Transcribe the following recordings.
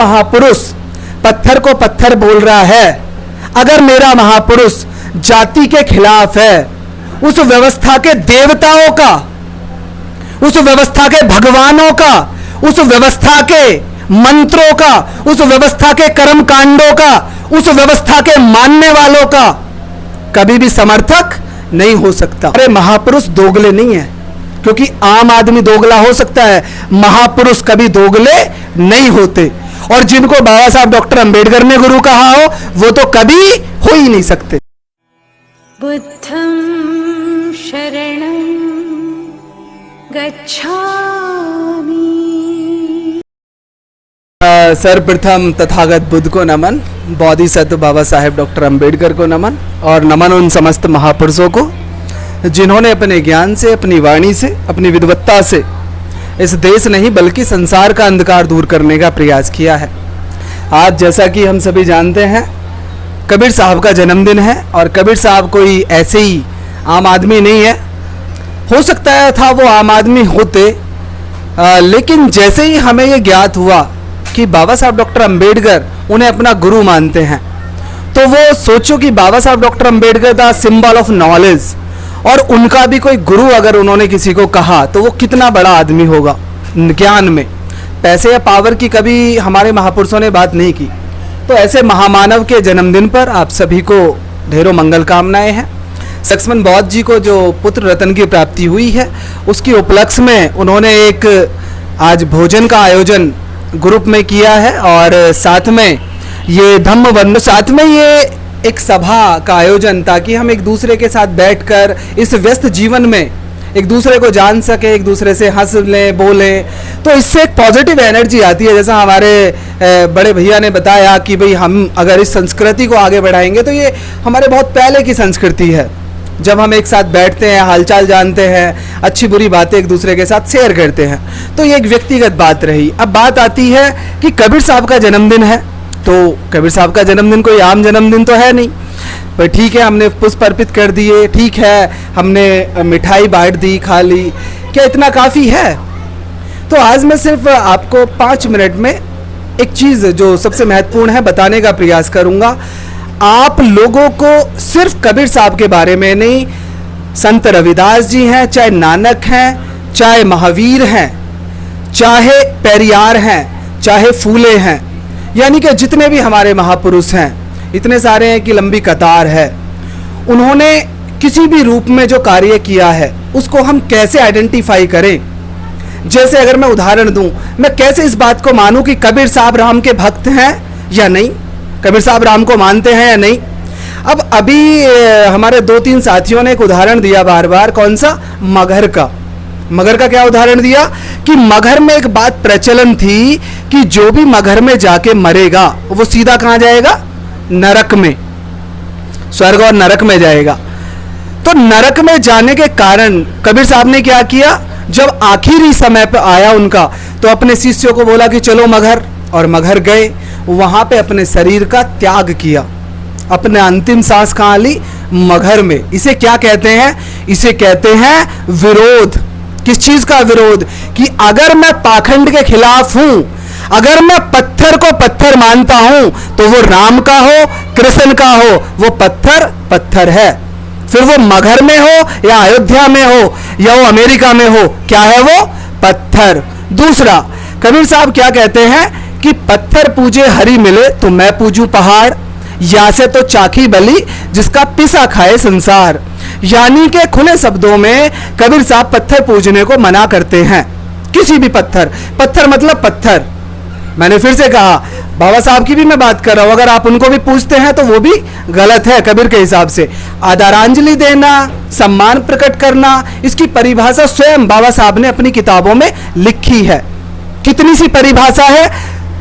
महापुरुष पत्थर को पत्थर बोल रहा है, अगर मेरा महापुरुष जाति के खिलाफ है, उस व्यवस्था के देवताओं का, उस व्यवस्था के भगवानों का, उस व्यवस्था के मंत्रों का, उस व्यवस्था के कर्म कांडों का, उस व्यवस्था के मानने वालों का कभी भी समर्थक नहीं हो सकता। अरे महापुरुष दोगले नहीं है, क्योंकि आम आदमी दोगला हो सकता है, महापुरुष कभी दोगले नहीं होते। और जिनको बाबा साहब डॉक्टर अंबेडकर ने गुरु कहा हो, वो तो कभी हो ही नहीं सकते। बुद्धं शरणं गच्छामि। सर्वप्रथम तथागत बुद्ध को नमन, बोधिसत्व बाबा साहेब डॉक्टर अंबेडकर को नमन, और नमन उन समस्त महापुरुषों को जिन्होंने अपने ज्ञान से, अपनी वाणी से, अपनी विद्वत्ता से इस देश नहीं बल्कि संसार का अंधकार दूर करने का प्रयास किया है। आज जैसा कि हम सभी जानते हैं, कबीर साहब का जन्मदिन है, और कबीर साहब कोई ऐसे ही आम आदमी नहीं है। हो सकता है था वो आम आदमी होते, लेकिन जैसे ही हमें ये ज्ञात हुआ कि बाबा साहब डॉक्टर अंबेडकर उन्हें अपना गुरु मानते हैं, तो वो सोचो कि बाबा साहब doctor Ambedkar the symbol of knowledge, और उनका भी कोई गुरु अगर उन्होंने किसी को कहा तो वो कितना बड़ा आदमी होगा ज्ञान में। पैसे या पावर की कभी हमारे महापुरुषों ने बात नहीं की। तो ऐसे महामानव के जन्मदिन पर आप सभी को ढेरों मंगल कामनाएं हैं। लक्ष्मण बौद्ध जी को जो पुत्र रत्न की प्राप्ति हुई है, उसकी उपलक्ष्य में उन्होंने एक आज भोजन का आयोजन ग्रुप में किया है, और साथ में ये धम्म वंदन, साथ में ये एक सभा का आयोजन, ताकि हम एक दूसरे के साथ बैठकर इस व्यस्त जीवन में एक दूसरे को जान सके, एक दूसरे से हंस लें, बोलें, तो इससे एक पॉजिटिव एनर्जी आती है। जैसा हमारे बड़े भैया ने बताया कि भाई हम अगर इस संस्कृति को आगे बढ़ाएंगे तो ये हमारे बहुत पहले की संस्कृति है, जब हम एक साथ बैठते हैं, हालचाल जानते हैं, अच्छी बुरी बातें एक दूसरे के साथ शेयर करते हैं। तो ये एक व्यक्तिगत बात रही। अब बात आती है कि कबीर साहब का जन्मदिन है, तो कबीर साहब का जन्मदिन कोई आम जन्मदिन तो है नहीं, पर ठीक है हमने पुष्प अर्पित कर दिए, ठीक है हमने मिठाई बांट दी, खा ली, क्या इतना काफ़ी है? तो आज मैं सिर्फ आपको 5 मिनट में एक चीज़ जो सबसे महत्वपूर्ण है बताने का प्रयास करूँगा। आप लोगों को सिर्फ कबीर साहब के बारे में नहीं, संत रविदास जी हैं, चाहे नानक हैं, चाहे महावीर हैं, चाहे पेरियार हैं, चाहे फूले हैं, यानी कि जितने भी हमारे महापुरुष हैं, इतने सारे हैं कि लंबी कतार है। उन्होंने किसी भी रूप में जो कार्य किया है उसको हम कैसे आइडेंटिफाई करें? जैसे अगर मैं उदाहरण दूं, मैं कैसे इस बात को मानूं कि कबीर साहब राम के भक्त हैं या नहीं, कबीर साहब राम को मानते हैं या नहीं? अब अभी हमारे 2-3 साथियों ने एक उदाहरण दिया बार बार, कौन सा? मगहर का। मगहर का क्या उदाहरण दिया कि मगहर में एक बात प्रचलन थी कि जो भी मगहर में जाके मरेगा वो सीधा कहाँ जाएगा? नरक में, स्वर्ग और नरक में जाएगा। तो नरक में जाने के कारण कबीर साहब ने क्या किया, जब आखिरी समय पर आया उनका, तो अपने शिष्यों को बोला कि चलो मगहर, और मगहर गए, वहां पे अपने शरीर का त्याग किया, अपने अंतिम सांस कहाँ ली? मगहर में। इसे क्या कहते हैं? इसे कहते हैं विरोध। किस चीज का विरोध? कि अगर मैं पाखंड के खिलाफ हूं, अगर मैं पत्थर को पत्थर मानता हूं, तो वो राम का हो, कृष्ण का हो, वो पत्थर पत्थर है। फिर वो मगहर में हो या अयोध्या में हो या वो अमेरिका में हो, क्या है वो? पत्थर। दूसरा, कबीर साहब क्या कहते हैं कि पत्थर पूजे हरि मिले तो मैं पूजू पहाड़, या से तो चाखी बली जिसका पिसा खाए संसार। यानी के खुले शब्दों में कबीर साहब पत्थर पूजने को मना करते हैं। किसी भी पत्थर, पत्थर मतलब पत्थर। मैंने फिर से कहा, बाबा साहब की भी मैं बात कर रहा हूं, अगर आप उनको भी पूछते हैं तो वो भी गलत है कबीर के हिसाब से। आदरांजलि देना, सम्मान प्रकट करना, इसकी परिभाषा स्वयं बाबा साहब ने अपनी किताबों में लिखी है। कितनी सी परिभाषा है?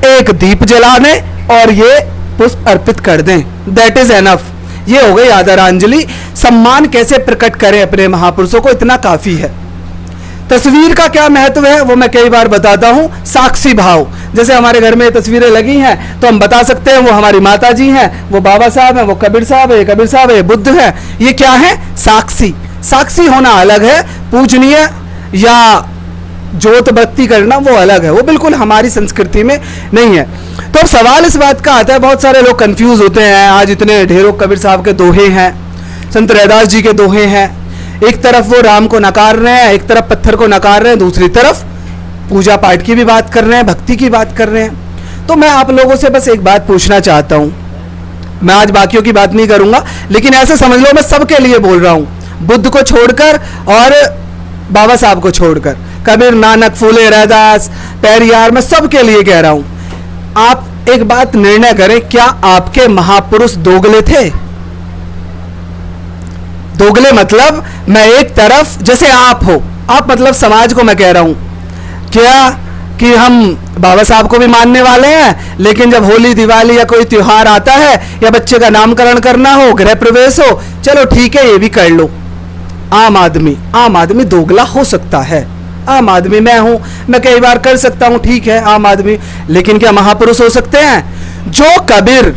एक दीप जलाने और ये पुष्प अर्पित कर दें, दैट इज एनफ। ये हो गई आदरांजलि। सम्मान कैसे प्रकट करें अपने महापुरुषों को, इतना काफी है। तस्वीर का क्या महत्व है वो मैं कई बार बताता हूं। साक्षी भाव, जैसे हमारे घर में तस्वीरें लगी हैं तो हम बता सकते हैं वो हमारी माता जी हैं, वो बाबा साहब हैं, वो कबीर साहब है, कबीर साहब है, बुद्ध है। ये क्या है? साक्षी। साक्षी होना अलग है, पूजनीय या जोत बत्ती करना वो अलग है, वो बिल्कुल हमारी संस्कृति में नहीं है। तो अब सवाल इस बात का आता है, बहुत सारे लोग कंफ्यूज होते हैं, आज इतने ढेरों कबीर साहब के दोहे हैं, संत रैदास जी के दोहे हैं, एक तरफ वो राम को नकार रहे हैं, एक तरफ पत्थर को नकार रहे हैं, दूसरी तरफ पूजा पाठ की भी बात कर रहे हैं, भक्ति की बात कर रहे हैं। तो मैं आप लोगों से बस एक बात पूछना चाहता हूं, मैं आज बाकियों की बात नहीं करूंगा, लेकिन ऐसे समझ लो मैं सबके लिए बोल रहा हूं, बुद्ध को छोड़कर और बाबा साहब को छोड़कर, कबीर, नानक, फूले, रैदास, पेरियार, मैं सबके लिए कह रहा हूं, आप एक बात निर्णय करें, क्या आपके महापुरुष दोगले थे? दोगले मतलब मैं एक तरफ, जैसे आप हो, आप मतलब समाज को मैं कह रहा हूं, क्या कि हम बाबा साहब को भी मानने वाले हैं, लेकिन जब होली, दिवाली या कोई त्योहार आता है या बच्चे का नामकरण करना हो, गृह प्रवेश हो, चलो ठीक है ये भी कर लो। आम आदमी दोगला हो सकता है, आम आदमी मैं हूं, मैं कई बार कर सकता हूं, ठीक है आम आदमी, लेकिन क्या महापुरुष हो सकते हैं? जो कबीर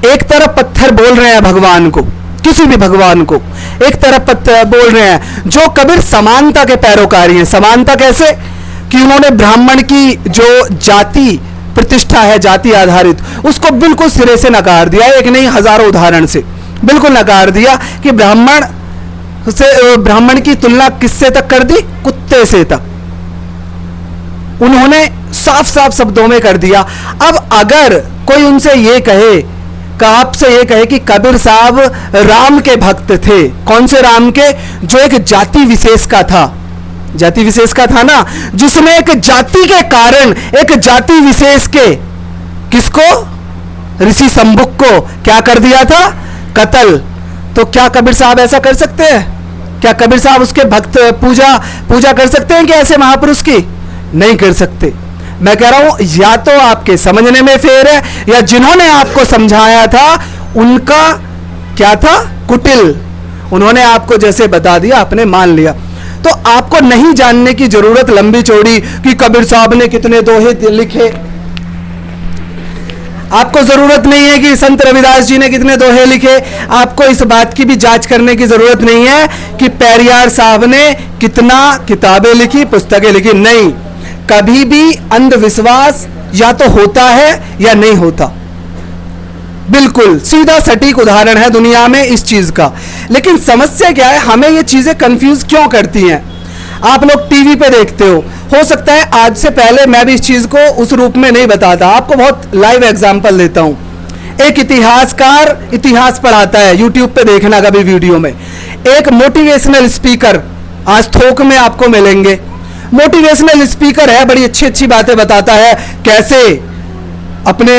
एक तरफ पत्थर बोल रहे हैं भगवान को, किसी भी भगवान को एक तरफ पत्थर बोल रहे हैं, जो कबीर समानता के पैरोकारी हैं। समानता कैसे? कि उन्होंने ब्राह्मण की जो जाति प्रतिष्ठा है, जाति आधारित, उसको बिल्कुल सिरे से नकार दिया, एक नहीं हजारों उदाहरण से बिल्कुल नकार दिया कि ब्राह्मण की तुलना किससे तक कर दी? कुत्ते से तक उन्होंने साफ साफ शब्दों में कर दिया। अब अगर कोई उनसे ये कहे, आपसे ये कहे कि कबीर साहब राम के भक्त थे, कौन से राम के? जो एक जाति विशेष का था, जाति विशेष का था ना, जिसने एक जाति के कारण, एक जाति विशेष के, किसको? ऋषि शंभुक को क्या कर दिया था? कत्ल। तो क्या कबीर साहब ऐसा कर सकते हैं? क्या कबीर साहब उसके भक्त पूजा कर सकते हैं कि ऐसे महापुरुष की? नहीं कर सकते। मैं कह रहा हूं या तो आपके समझने में फेर है, या जिन्होंने आपको समझाया था उनका क्या था? कुटिल। उन्होंने आपको जैसे बता दिया आपने मान लिया। तो आपको नहीं जानने की जरूरत लंबी चौड़ी कि कबीर साहब ने कितने दोहे लिखे, आपको जरूरत नहीं है कि संत रविदास जी ने कितने दोहे लिखे, आपको इस बात की भी जांच करने की जरूरत नहीं है कि पेरियार साहब ने कितना किताबें लिखी, पुस्तकें लिखी। नहीं, कभी भी अंधविश्वास या तो होता है या नहीं होता, बिल्कुल सीधा सटीक उदाहरण है दुनिया में इस चीज का। लेकिन समस्या क्या है, हमें ये चीजें कंफ्यूज क्यों करती हैं? आप लोग टीवी पे देखते हो सकता है आज से पहले मैं भी इस चीज को उस रूप में नहीं बताता। आपको बहुत लाइव एग्जांपल देता हूं। एक इतिहासकार इतिहास पढ़ाता है, यूट्यूब पे देखना कभी वीडियो में। एक मोटिवेशनल स्पीकर आज थोक में आपको मिलेंगे, मोटिवेशनल स्पीकर है, बड़ी अच्छी अच्छी बातें बताता है, कैसे अपने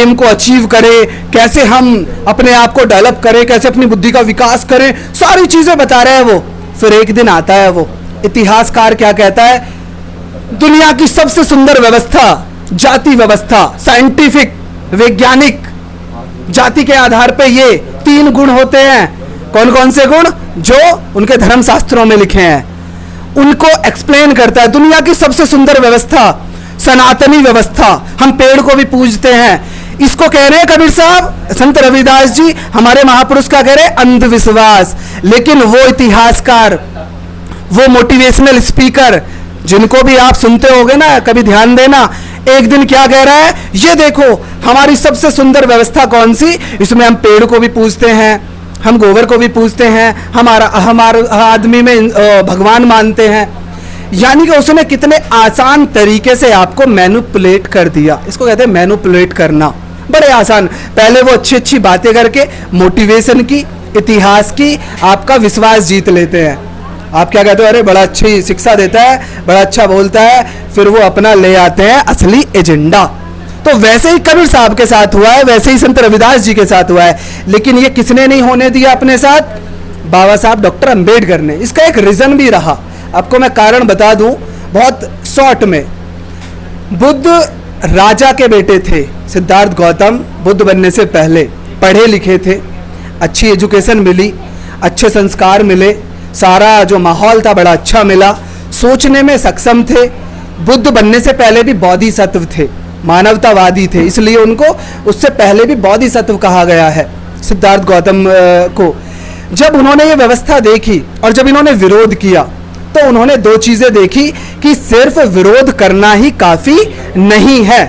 एम को अचीव करें, कैसे हम अपने आप को डेवलप करें, कैसे अपनी बुद्धि का विकास करें, सारी चीजें बता रहे हैं वो। फिर एक दिन आता है वो इतिहासकार, क्या कहता है? दुनिया की सबसे सुंदर व्यवस्था, जाति व्यवस्था, साइंटिफिक, वैज्ञानिक, जाति के आधार पे ये 3 गुण होते हैं। कौन कौन से गुण? जो उनके धर्म शास्त्रों में लिखे हैं, उनको एक्सप्लेन करता है। दुनिया की सबसे सुंदर व्यवस्था, सनातनी व्यवस्था, हम पेड़ को भी पूजते हैं, इसको कह रहे हैं कबीर साहब, संत रविदास जी, हमारे महापुरुष का कह रहे हैं अंधविश्वास। लेकिन वो इतिहासकार, वो मोटिवेशनल स्पीकर, जिनको भी आप सुनते होगे ना, कभी ध्यान देना, एक दिन क्या कह रहा है? ये देखो हमारी सबसे सुंदर व्यवस्था कौन सी, इसमें हम पेड़ को भी पूजते हैं, हम गोबर को भी पूजते हैं, हमारा आदमी में भगवान मानते हैं। यानी कि उसने कितने आसान तरीके से आपको मैनिपुलेट कर दिया। इसको कहते हैं मैनिपुलेट करना, बड़े आसान। पहले वो अच्छी अच्छी बातें करके मोटिवेशन की, इतिहास की, आपका विश्वास जीत लेते हैं। आप क्या कहते हो? अरे बड़ा अच्छी शिक्षा देता है, बड़ा अच्छा बोलता है, फिर वो अपना ले आते हैं असली एजेंडा। तो वैसे ही कबीर साहब के साथ हुआ है, वैसे ही संत रविदास जी के साथ हुआ है। लेकिन ये किसने नहीं होने दिया अपने साथ? बाबा साहब डॉक्टर अंबेडकर ने। इसका एक रीजन भी रहा, आपको मैं कारण बता दूं बहुत शॉर्ट में। बुद्ध राजा के बेटे थे, सिद्धार्थ गौतम बुद्ध बनने से पहले पढ़े लिखे थे, अच्छी एजुकेशन मिली, अच्छे संस्कार मिले, सारा जो माहौल था बड़ा अच्छा मिला, सोचने में सक्षम थे। बुद्ध बनने से पहले भी बोधिसत्व थे, मानवतावादी थे, इसलिए उनको उससे पहले भी बोधिसत्व कहा गया है सिद्धार्थ गौतम को। जब उन्होंने ये व्यवस्था देखी और जब इन्होंने विरोध किया तो उन्होंने दो चीजें देखी कि सिर्फ विरोध करना ही काफी नहीं है।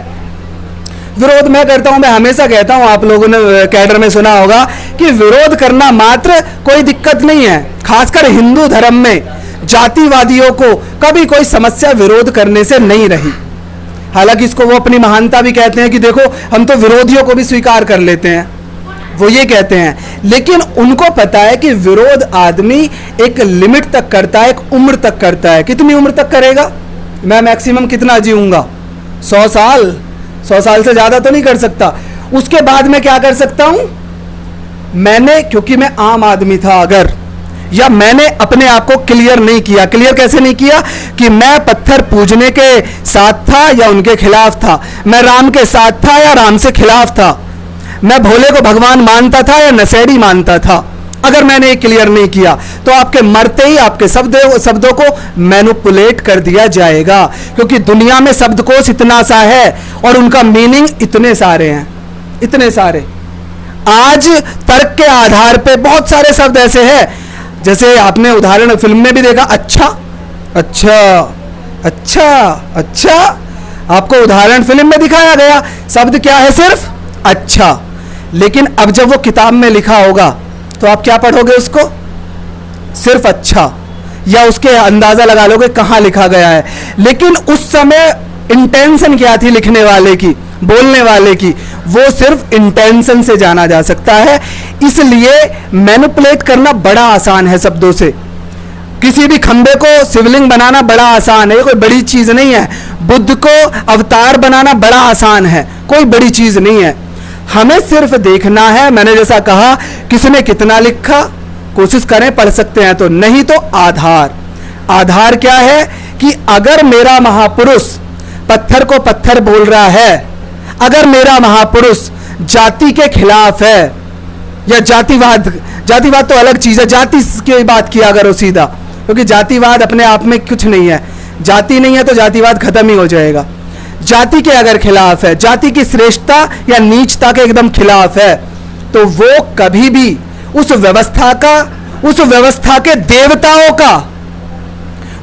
विरोध मैं करता हूं, मैं हमेशा कहता हूं, आप लोगों ने कैडर में सुना होगा कि विरोध करना मात्र कोई दिक्कत नहीं है। खासकर हिंदू धर्म में जातिवादियों को कभी कोई समस्या विरोध करने से नहीं रही। हालांकि इसको वो अपनी महानता भी कहते हैं कि देखो हम तो विरोधियों को भी स्वीकार कर लेते हैं, वो ये कहते हैं। लेकिन उनको पता है कि विरोध आदमी एक लिमिट तक करता है, एक उम्र तक करता है। कितनी उम्र तक करेगा? मैं मैक्सिमम कितना जीऊंगा? 100 साल। 100 साल से ज्यादा तो नहीं कर सकता। उसके बाद मैं क्या कर सकता हूं? मैंने, क्योंकि मैं आम आदमी था अगर, या मैंने अपने आप को क्लियर नहीं किया। क्लियर कैसे नहीं किया? कि मैं पत्थर पूजने के साथ था या उनके खिलाफ था, मैं राम के साथ था या राम से खिलाफ था, मैं भोले को भगवान मानता था या नशेड़ी मानता था। अगर मैंने ये क्लियर नहीं किया तो आपके मरते ही आपके शब्दों को मैनिपुलेट कर दिया जाएगा, क्योंकि दुनिया में शब्दकोश इतना सा है और उनका मीनिंग इतने सारे हैं, इतने सारे। आज तर्क के आधार पे बहुत सारे शब्द ऐसे हैं, जैसे आपने उदाहरण फिल्म में भी देखा, अच्छा अच्छा अच्छा अच्छा, आपको उदाहरण फिल्म में दिखाया गया, शब्द क्या है? सिर्फ अच्छा। लेकिन अब जब वो किताब में लिखा होगा तो आप क्या पढ़ोगे उसको? सिर्फ अच्छा, या उसके अंदाजा लगा लोगे कहां लिखा गया है। लेकिन उस समय इंटेंशन क्या थी लिखने वाले की, बोलने वाले की, वो सिर्फ इंटेंशन से जाना जा सकता है। इसलिए मैनिपुलेट करना बड़ा आसान है शब्दों से। किसी भी खंबे को शिवलिंग बनाना बड़ा आसान है, कोई बड़ी चीज नहीं है। बुद्ध को अवतार बनाना बड़ा आसान है, कोई बड़ी चीज नहीं है। हमें सिर्फ देखना है, मैंने जैसा कहा, किसने कितना लिखा, कोशिश करें पढ़ सकते हैं तो, नहीं तो आधार। आधार क्या है? कि अगर मेरा महापुरुष पत्थर को पत्थर बोल रहा है, अगर मेरा महापुरुष जाति के खिलाफ है, या जातिवाद तो अलग चीज है, जाति की बात किया करो सीधा, क्योंकि जातिवाद अपने आप में कुछ नहीं है। जाति नहीं है तो जातिवाद खत्म ही हो जाएगा। जाति के अगर खिलाफ है, जाति की श्रेष्ठता या नीचता के एकदम खिलाफ है, तो वो कभी भी उस व्यवस्था का, उस व्यवस्था के देवताओं का,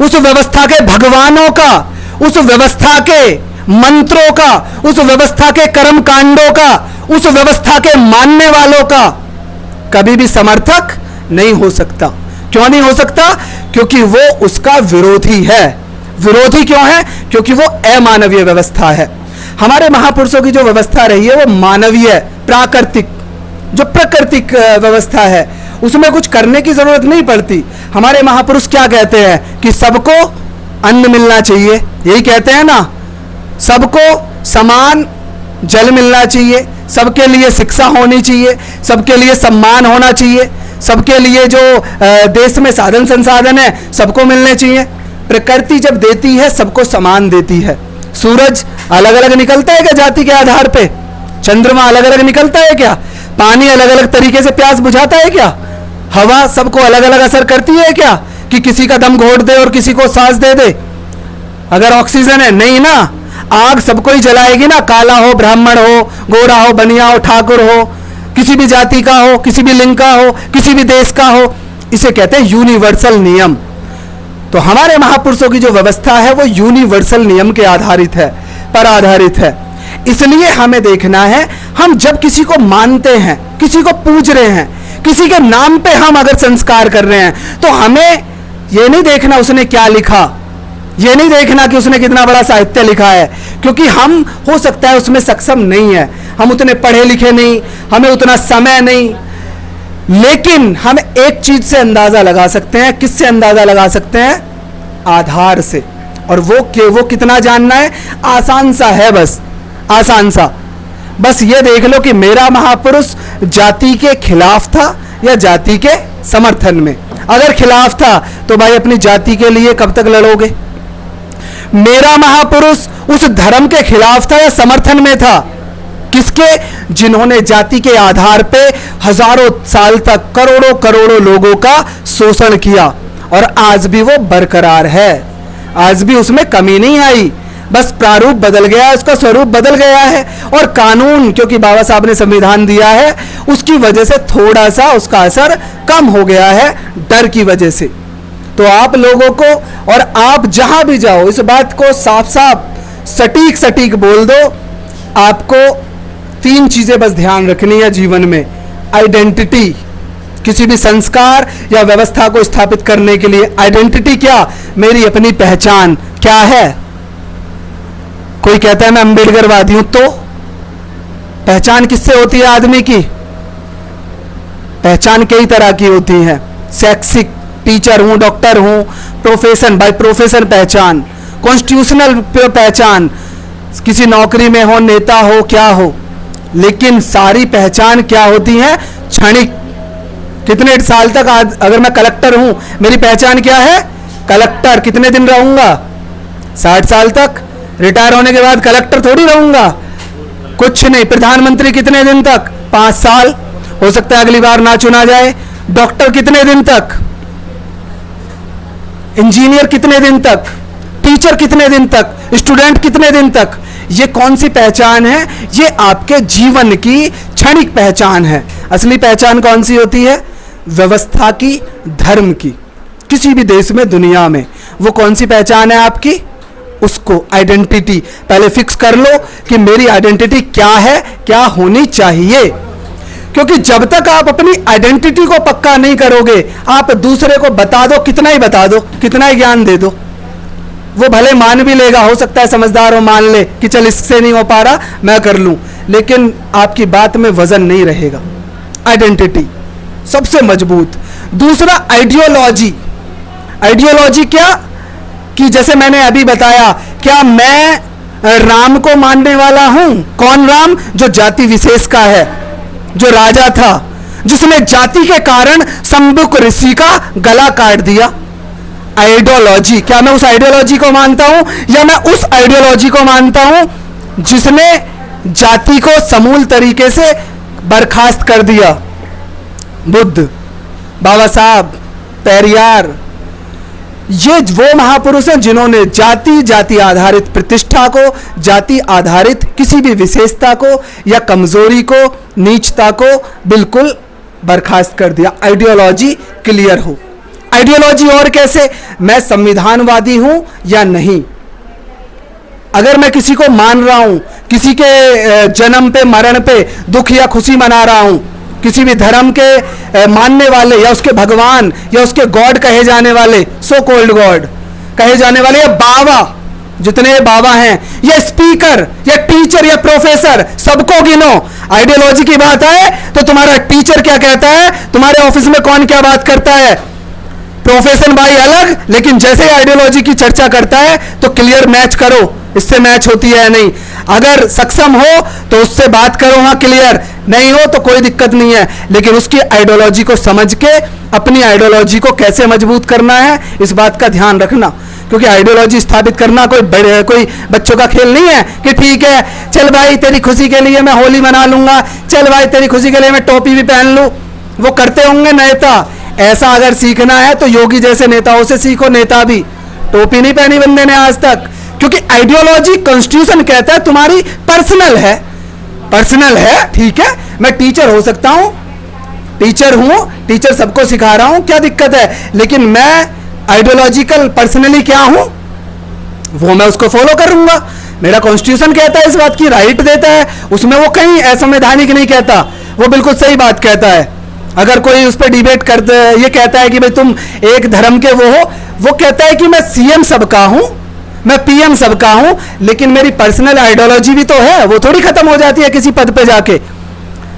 उस व्यवस्था के भगवानों का, उस व्यवस्था के मंत्रों का, उस व्यवस्था के कर्म कांडों का, उस व्यवस्था के मानने वालों का कभी भी समर्थक नहीं हो सकता। क्यों नहीं हो सकता? क्योंकि वो उसका विरोधी है। विरोधी क्यों है? क्योंकि वो अमानवीय व्यवस्था है। हमारे महापुरुषों की जो व्यवस्था रही है वो मानवीय, प्राकृतिक, जो प्राकृतिक व्यवस्था है, उसमें कुछ करने की जरूरत नहीं पड़ती। हमारे महापुरुष क्या कहते हैं? कि सबको अन्न मिलना चाहिए, यही कहते हैं ना, सबको समान जल मिलना चाहिए, सबके लिए शिक्षा होनी चाहिए, सबके लिए सम्मान होना चाहिए, सबके लिए जो देश में साधन संसाधन है सबको मिलने चाहिए। प्रकृति जब देती है सबको समान देती है। सूरज अलग अलग निकलता है क्या जाति के आधार पे? चंद्रमा अलग अलग निकलता है क्या? पानी अलग अलग तरीके से प्यास बुझाता है क्या? हवा सबको अलग अलग असर करती है क्या? कि किसी का दम घोट दे और किसी को सांस दे दे? अगर ऑक्सीजन है, नहीं ना। आग सबको ही जलाएगी ना, काला हो, ब्राह्मण हो, गोरा हो, बनिया हो, ठाकुर हो, किसी भी जाति का हो, किसी भी लिंग का हो, किसी भी देश का हो। इसे कहते हैं यूनिवर्सल नियम। तो हमारे महापुरुषों की जो व्यवस्था है वो यूनिवर्सल नियम के आधारित है, पर आधारित है। इसलिए हमें देखना है, हम जब किसी को मानते हैं, किसी को पूज रहे हैं, किसी के नाम पे हम अगर संस्कार कर रहे हैं, तो हमें ये नहीं देखना उसने क्या लिखा, ये नहीं देखना कि उसने कितना बड़ा साहित्य लिखा है, क्योंकि हम हो सकता है उसमें सक्षम नहीं है, हम उतने पढ़े लिखे नहीं, हमें उतना समय नहीं। लेकिन हम एक चीज से अंदाजा लगा सकते हैं। किससे अंदाजा लगा सकते हैं? आधार से। और वो कितना जानना है? आसान सा है, बस आसान सा। बस ये देख लो कि मेरा महापुरुष जाति के खिलाफ था या जाति के समर्थन में। अगर खिलाफ था तो भाई अपनी जाति के लिए कब तक लड़ोगे? मेरा महापुरुष उस धर्म के खिलाफ था या समर्थन में था? किसके? जिन्होंने जाति के आधार पे हजारों साल तक करोड़ों करोड़ों लोगों का शोषण किया, और आज भी वो बरकरार है, आज भी उसमें कमी नहीं आई। बस प्रारूप बदल गया है, उसका स्वरूप बदल गया है। और कानून, क्योंकि बाबा साहब ने संविधान दिया है, उसकी वजह से थोड़ा सा उसका असर कम हो गया है, डर की वजह से। तो आप लोगों को, और आप जहां भी जाओ इस बात को साफ साफ सटीक सटीक बोल दो, आपको 3 चीजें बस ध्यान रखनी है जीवन में। आइडेंटिटी, किसी भी संस्कार या व्यवस्था को स्थापित करने के लिए आइडेंटिटी क्या? मेरी अपनी पहचान क्या है? कोई कहता है मैं अम्बेडकरवादी हूं, तो पहचान किससे होती है आदमी की? पहचान कई तरह की होती है। शैक्षिक, टीचर हूं, डॉक्टर हूं, प्रोफेशन, बाय प्रोफेशन पहचान, कॉन्स्टिट्यूशनल पहचान, किसी नौकरी में हो, नेता हो, क्या हो। लेकिन सारी पहचान क्या होती है? क्षणिक। कितने साल तक अगर मैं कलेक्टर हूं, मेरी पहचान क्या है? कलेक्टर। कितने दिन रहूंगा? 60 साल तक। रिटायर होने के बाद कलेक्टर थोड़ी रहूंगा, कुछ नहीं। प्रधानमंत्री कितने दिन तक? 5 साल, हो सकता है अगली बार ना चुना जाए। डॉक्टर कितने दिन तक? इंजीनियर कितने दिन तक? टीचर कितने दिन तक? स्टूडेंट कितने दिन तक? ये कौन सी पहचान है? ये आपके जीवन की क्षणिक पहचान है। असली पहचान कौन सी होती है? व्यवस्था की, धर्म की। किसी भी देश में, दुनिया में, वो कौन सी पहचान है आपकी? उसको आइडेंटिटी पहले फिक्स कर लो कि मेरी आइडेंटिटी क्या है, क्या होनी चाहिए। क्योंकि जब तक आप अपनी आइडेंटिटी को पक्का नहीं करोगे, आप दूसरे को बता दो, कितना ही बता दो, कितना ही ज्ञान दे दो, वो भले मान भी लेगा, हो सकता है समझदार हो, मान ले कि चल इससे नहीं हो पा रहा मैं कर लूं, लेकिन आपकी बात में वजन नहीं रहेगा। आइडेंटिटी सबसे मजबूत। दूसरा आइडियोलॉजी। आइडियोलॉजी क्या? कि जैसे मैंने अभी बताया, क्या मैं राम को मानने वाला हूं? कौन राम? जो जाति विशेष का है, जो राजा था, जिसने जाति के कारण शंभुक ऋषि का गला काट दिया। आइडियोलॉजी। क्या मैं उस आइडियोलॉजी को मानता हूं, या मैं उस आइडियोलॉजी को मानता हूं जिसने जाति को समूल तरीके से बर्खास्त कर दिया? बुद्ध, बाबा साहब, पेरियार, ये वो महापुरुष हैं जिन्होंने जाति आधारित प्रतिष्ठा को, जाति आधारित किसी भी विशेषता को या कमजोरी को, नीचता को बिल्कुल बर्खास्त कर दिया। आइडियोलॉजी क्लियर हो। आइडियोलॉजी और कैसे? मैं संविधानवादी हूं या नहीं। अगर मैं किसी को मान रहा हूं, किसी के जन्म पे, मरण पे दुख या खुशी मना रहा हूं, किसी भी धर्म के मानने वाले या उसके भगवान या उसके गॉड कहे जाने वाले, सो कॉल्ड गॉड कहे जाने वाले, या बाबा, जितने बाबा हैं, या स्पीकर या टीचर या प्रोफेसर, सबको गिनो। आइडियोलॉजी की बात है तो तुम्हारा टीचर क्या कहता है, तुम्हारे ऑफिस में कौन क्या बात करता है, प्रोफेशन भाई अलग, लेकिन जैसे आइडियोलॉजी की चर्चा करता है तो क्लियर मैच करो, इससे मैच होती है नहीं। अगर सक्षम हो तो उससे बात करो, हाँ क्लियर, नहीं हो तो कोई दिक्कत नहीं है, लेकिन उसकी आइडियोलॉजी को समझ के अपनी आइडियोलॉजी को कैसे मजबूत करना है इस बात का ध्यान रखना। क्योंकि आइडियोलॉजी स्थापित करना कोई बच्चों का खेल नहीं है कि ठीक है चल भाई तेरी खुशी के लिए मैं होली मना लूंगा, चल भाई तेरी खुशी के लिए मैं टोपी भी पहन लूं। वो करते होंगे नेता, ऐसा अगर सीखना है तो योगी जैसे नेताओं से सीखो। नेता भी टोपी नहीं पहनी बंदे ने आज तक, क्योंकि आइडियोलॉजी कॉन्स्टिट्यूशन कहता है तुम्हारी पर्सनल है, पर्सनल है, ठीक है। मैं टीचर हो सकता हूं, टीचर हूं, टीचर सबको सिखा रहा हूं, क्या दिक्कत है, लेकिन मैं आइडियोलॉजिकल पर्सनली क्या हूं वो मैं उसको फॉलो करूंगा। मेरा कॉन्स्टिट्यूशन कहता है, इस बात की राइट देता है, उसमें वो कहीं असंवैधानिक नहीं कहता, वो बिल्कुल सही बात कहता है। अगर कोई उस पर डिबेट करते ये कहता है कि भाई तुम एक धर्म के वो हो, वो कहता है कि मैं सीएम सबका हूं, मैं पीएम सबका हूं, लेकिन मेरी पर्सनल आइडियोलॉजी भी तो है, वो थोड़ी खत्म हो जाती है किसी पद पे जाके।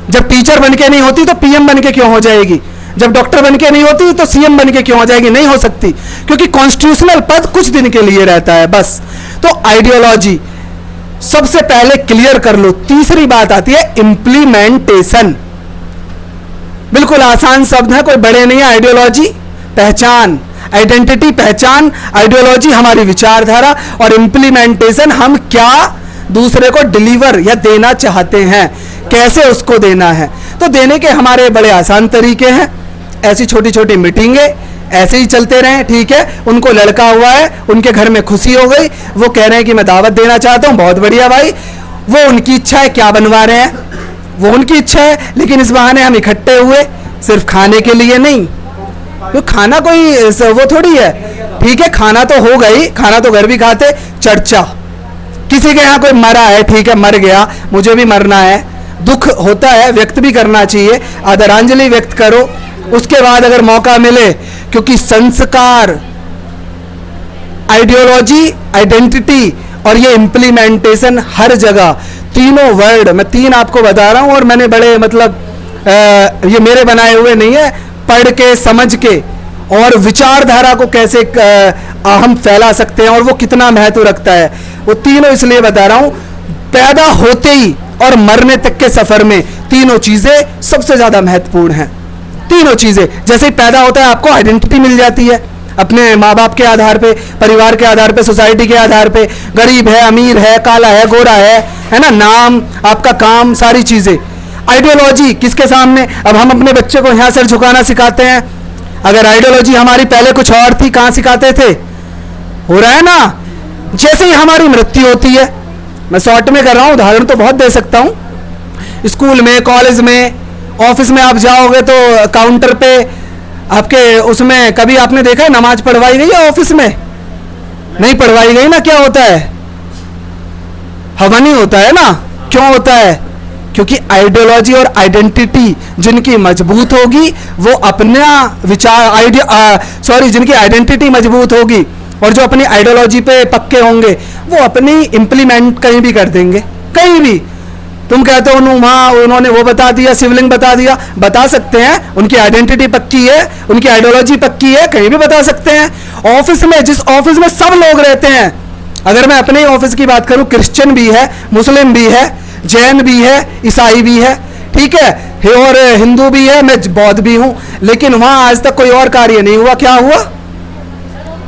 जब टीचर बन के नहीं होती तो पीएम बन के क्यों हो जाएगी, जब डॉक्टर बन के नहीं होती तो सीएम बन के क्यों हो जाएगी, नहीं हो सकती, क्योंकि कॉन्स्टिट्यूशनल पद कुछ दिन के लिए रहता है बस। तो आइडियोलॉजी सबसे पहले क्लियर कर लो। तीसरी बात आती है इंप्लीमेंटेशन। बिल्कुल आसान शब्द है, कोई बड़े नहीं है। आइडियोलॉजी पहचान, आइडेंटिटी पहचान, आइडियोलॉजी हमारी विचारधारा, और इंप्लीमेंटेशन हम क्या दूसरे को डिलीवर या देना चाहते हैं, कैसे उसको देना है। तो देने के हमारे बड़े आसान तरीके हैं। ऐसी छोटी छोटी मीटिंगें ऐसे ही चलते रहे, ठीक है। उनको लड़का हुआ है, उनके घर में खुशी हो गई, वो कह रहे हैं कि मैं दावत देना चाहता हूं, बहुत बढ़िया भाई, वो उनकी इच्छा है, क्या बनवा रहे हैं वो उनकी इच्छा है, लेकिन इस बहाने हम इकट्ठे हुए सिर्फ खाने के लिए नहीं, तो खाना कोई वो थोड़ी है। ठीक है, खाना तो हो गई, खाना तो घर भी खाते। चर्चा, किसी के यहाँ कोई मरा है, ठीक है मर गया, मुझे भी मरना है, दुख होता है, व्यक्त भी करना चाहिए, आदरांजलि व्यक्त करो। उसके बाद अगर मौका मिले, क्योंकि संस्कार, आइडियोलॉजी, आइडेंटिटी और ये इम्प्लीमेंटेशन हर जगह, तीनों वर्ड, मैं 3 आपको बता रहा हूं और मैंने बड़े मतलब ये मेरे बनाए हुए नहीं है, पढ़ के समझ के, और विचारधारा को कैसे हम फैला सकते हैं और वो कितना महत्व रखता है, वो तीनों इसलिए बता रहा हूं। पैदा होते ही और मरने तक के सफर में तीनों चीजें सबसे ज्यादा महत्वपूर्ण हैं। तीनों चीजें, जैसे ही पैदा होता है आपको आइडेंटिटी मिल जाती है अपने माँ बाप के आधार पे, परिवार के आधार पे, सोसाइटी के आधार पे, गरीब है, अमीर है, काला है, गोरा है ना, नाम, आपका काम, सारी चीजें। आइडियोलॉजी किसके सामने, अब हम अपने बच्चे को यहाँ सिर झुकाना सिखाते हैं, अगर आइडियोलॉजी हमारी पहले कुछ और थी, कहाँ सिखाते थे? हो रहा है ना। जैसे ही हमारी मृत्यु होती है, मैं शॉर्ट में कर रहा हूं, उदाहरण तो बहुत दे सकता हूं, स्कूल में, कॉलेज में, ऑफिस में आप जाओगे तो काउंटर पे आपके उसमें कभी आपने देखा है नमाज पढ़वाई गई है ऑफिस में? नहीं पढ़वाई गई ना, क्या होता है? हवन ही होता है ना। क्यों होता है? क्योंकि आइडियोलॉजी और आइडेंटिटी जिनकी मजबूत होगी वो अपना विचार जिनकी आइडेंटिटी मजबूत होगी और जो अपनी आइडियोलॉजी पे पक्के होंगे वो अपनी इंप्लीमेंट कहीं भी कर देंगे, कहीं भी। तुम कहते हो वहाँ उन्होंने वो बता दिया, शिवलिंग बता दिया, बता सकते हैं, उनकी आइडेंटिटी पक्की है, उनकी आइडियोलॉजी पक्की है, कहीं भी बता सकते हैं। ऑफिस में, जिस ऑफिस में सब लोग रहते हैं, अगर मैं अपने ही ऑफिस की बात करूं, क्रिश्चियन भी है, मुस्लिम भी है, जैन भी है, ईसाई भी है, ठीक है, और हिंदू भी है, मैं बौद्ध भी हूं, लेकिन वहां आज तक कोई और कार्य नहीं हुआ। क्या हुआ?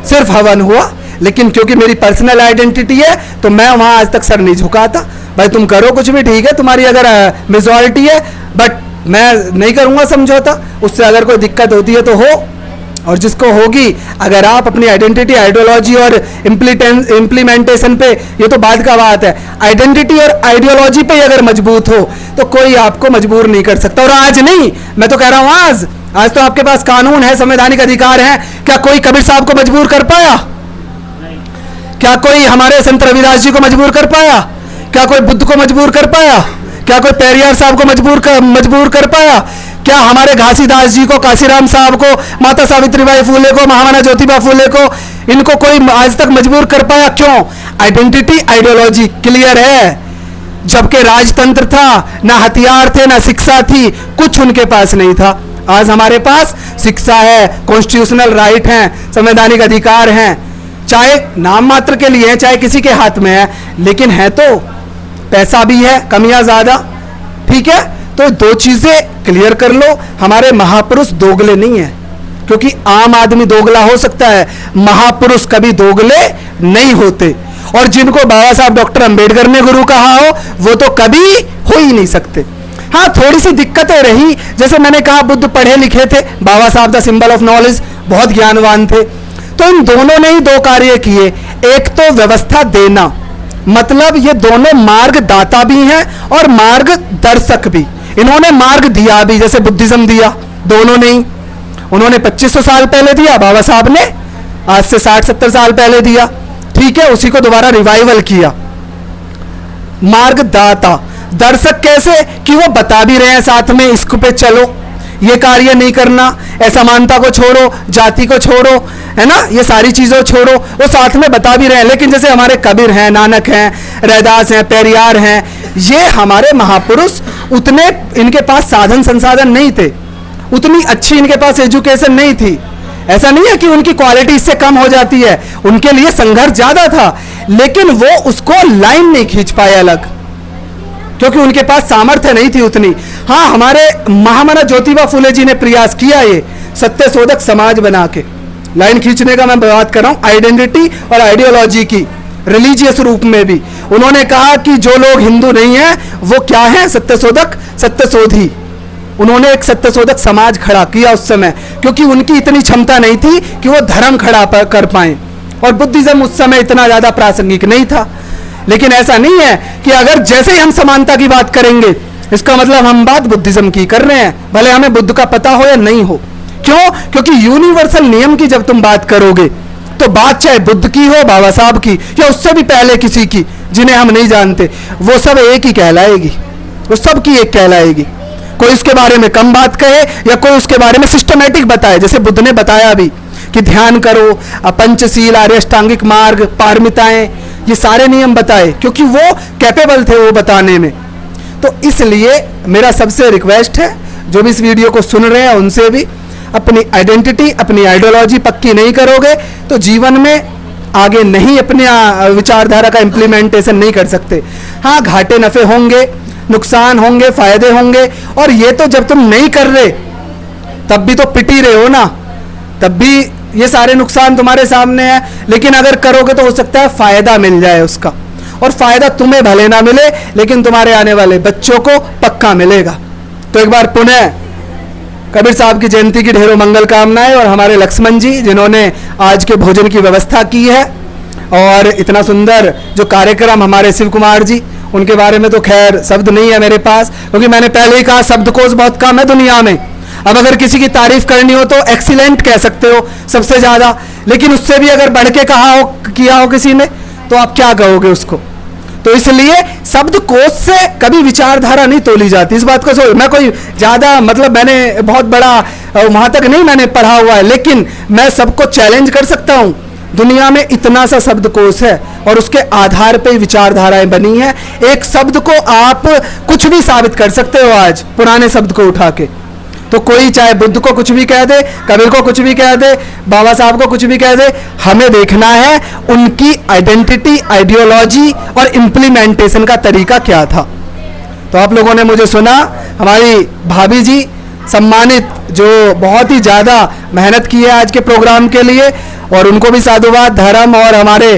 सिर्फ हवन हुआ। लेकिन क्योंकि मेरी पर्सनल आइडेंटिटी है तो मैं वहां आज तक सर नहीं झुकाता। भाई तुम करो कुछ भी, ठीक है, तुम्हारी अगर मेजॉरिटी है, बट मैं नहीं करूंगा समझौता। उससे अगर कोई दिक्कत होती है तो हो, और जिसको होगी, अगर आप अपनी आइडेंटिटी, आइडियोलॉजी और इम्प्लीमेंटेशन पे, ये तो बाद का बात है, आइडेंटिटी और आइडियोलॉजी पे अगर मजबूत हो तो कोई आपको मजबूर नहीं कर सकता। और आज नहीं, मैं तो कह रहा हूं आज तो आपके पास कानून है, संवैधानिक अधिकार है। क्या कोई कबीर साहब को मजबूर कर पाया? क्या कोई हमारे संत रविदास जी को मजबूर कर पाया? क्या कोई बुद्ध को मजबूर कर पाया? क्या कोई पेरियार साहब को मजबूर कर पाया? क्या हमारे घासीदास जी को, काशीराम साहब को, माता सावित्रीबाई फूले को, महामना ज्योतिबा फूले को, इनको कोई आज तक मजबूर कर पाया? क्यों? आइडेंटिटी, आइडियोलॉजी क्लियर है। जबकि राजतंत्र था, ना हथियार थे, ना शिक्षा थी, कुछ उनके पास नहीं था। आज हमारे पास शिक्षा है, कॉन्स्टिट्यूशनल राइट हैं, संवैधानिक अधिकार हैं, चाहे नाम मात्र के लिए है, चाहे किसी के हाथ में है, लेकिन है तो पैसा भी है, कम या ज्यादा, ठीक है। तो दो चीजें क्लियर कर लो, हमारे महापुरुष दोगले नहीं है, क्योंकि आम आदमी दोगला हो सकता है, महापुरुष कभी दोगले नहीं होते। और जिनको बाबा साहब डॉक्टर अंबेडकर ने गुरु कहा हो वो तो कभी हो ही नहीं सकते। हाँ, थोड़ी सी दिक्कतें रही, जैसे मैंने कहा बुद्ध पढ़े लिखे थे, बाबा साहब द सिंबल ऑफ नॉलेज, बहुत ज्ञानवान थे। तो इन दोनों ने ही दो कार्य किए, एक तो व्यवस्था देना, मतलब ये दोनों मार्गदाता भी हैं और मार्गदर्शक भी। इन्होंने मार्ग दिया भी, जैसे बुद्धिज्म दिया, दोनों ने ही। उन्होंने 2500 साल पहले दिया, बाबा साहब ने आज से 60-70 साल पहले दिया, ठीक है, उसी को दोबारा रिवाइवल किया। मार्गदाता, दर्शक कैसे कि वो बता भी रहे हैं साथ में, इसको पे चलो, ये कार्य नहीं करना, असमानता को छोड़ो, जाति को छोड़ो, है ना, ये सारी चीजों छोड़ो, वो साथ में बता भी रहे हैं। लेकिन जैसे हमारे कबीर हैं, नानक हैं, रैदास हैं, पेरियार हैं, ये हमारे महापुरुष, उतने इनके पास साधन संसाधन नहीं थे, उतनी अच्छी इनके पास एजुकेशन नहीं थी। ऐसा नहीं है कि उनकी क्वालिटी इससे कम हो जाती है, उनके लिए संघर्ष ज्यादा था, लेकिन वो उसको लाइन नहीं खींच पाए अलग, क्योंकि उनके पास सामर्थ्य नहीं थी उतनी। हाँ, हमारे महामना ज्योतिबा फूले जी ने प्रयास किया ये सत्य शोधक समाज बना के, लाइन खींचने का मैं बात कर रहा हूं, आइडेंटिटी और आइडियोलॉजी की, रिलीजियस रूप में भी। उन्होंने कहा कि जो लोग हिंदू नहीं है वो क्या है? सत्य शोधक, सत्य शोधी। उन्होंने एक सत्य शोधक समाज खड़ा किया उस समय, क्योंकि उनकी इतनी क्षमता नहीं थी कि वो धर्म खड़ा कर पाए, और बुद्धिज्म उस समय इतना ज्यादा प्रासंगिक नहीं था। लेकिन ऐसा नहीं है कि अगर जैसे ही हम समानता की बात करेंगे, इसका मतलब हम बात बुद्धिज्म की कर रहे हैं, भले हमें बुद्ध का पता हो या नहीं हो, क्यों? क्योंकि यूनिवर्सल नियम की जब तुम बात करोगे तो बात चाहे बुद्ध की हो, बाबा साहब की, या उससे भी पहले किसी की जिन्हें हम नहीं जानते, वो सब एक ही कहलाएगी, वो सब की एक कहलाएगी। कोई उसके बारे में कम बात कहे या कोई उसके बारे में सिस्टमैटिक बताए, जैसे बुद्ध ने बताया भी कि ध्यान करो, पंचशील, आर्य अष्टांगिक मार्ग, पारमिताएं, ये सारे नियम बताए क्योंकि वो कैपेबल थे वो बताने में। तो इसलिए मेरा सबसे रिक्वेस्ट है, जो भी इस वीडियो को सुन रहे हैं उनसे भी, अपनी आइडेंटिटी, अपनी आइडियोलॉजी पक्की नहीं करोगे तो जीवन में आगे नहीं अपने विचारधारा का इम्प्लीमेंटेशन नहीं कर सकते। हाँ, घाटे नफे होंगे, नुकसान होंगे, फायदे होंगे, और ये तो जब तुम नहीं कर रहे तब भी तो पिट ही रहे हो ना, तब भी ये सारे नुकसान तुम्हारे सामने है। लेकिन अगर करोगे तो हो सकता है फायदा मिल जाए उसका, और फायदा तुम्हें भले ना मिले लेकिन तुम्हारे आने वाले बच्चों को पक्का मिलेगा। तो एक बार पुनः कबीर साहब की जयंती की ढेरों मंगल कामनाएं, और हमारे लक्ष्मण जी जिन्होंने आज के भोजन की व्यवस्था की है, और इतना सुंदर जो कार्यक्रम हमारे शिव कुमार जी, उनके बारे में तो खैर शब्द नहीं है मेरे पास, क्योंकि मैंने पहले ही कहा शब्दकोश बहुत कम है दुनिया में। अब अगर किसी की तारीफ करनी हो तो एक्सीलेंट कह सकते हो सबसे ज्यादा, लेकिन उससे भी अगर बढ़ के कहा हो, किया हो किसी ने, तो आप क्या कहोगे उसको? तो इसलिए शब्दकोश से कभी विचारधारा नहीं तोली जाती, इस बात को सोच। मैं कोई ज्यादा मतलब मैंने बहुत बड़ा वहां तक नहीं मैंने पढ़ा हुआ है, लेकिन मैं सबको चैलेंज कर सकता हूं। दुनिया में इतना सा शब्दकोश है और उसके आधार पे विचारधाराएं बनी है। एक शब्द को आप कुछ भी साबित कर सकते हो आज पुराने शब्द को उठा के। तो कोई चाहे बुद्ध को कुछ भी कह दे, कबीर को कुछ भी कह दे, बाबा साहब को कुछ भी कह दे, हमें देखना है उनकी आइडेंटिटी, आइडियोलॉजी और इम्प्लीमेंटेशन का तरीका क्या था। तो आप लोगों ने मुझे सुना, हमारी भाभी जी सम्मानित जो बहुत ही ज़्यादा मेहनत की है आज के प्रोग्राम के लिए, और उनको भी साधुवाद। धर्म और हमारे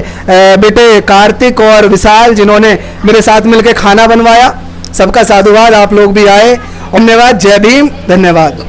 बेटे कार्तिक और विशाल जिन्होंने मेरे साथ मिलकर खाना बनवाया, सबका साधुवाद। आप लोग भी आए, धन्यवाद। जय भीम, धन्यवाद।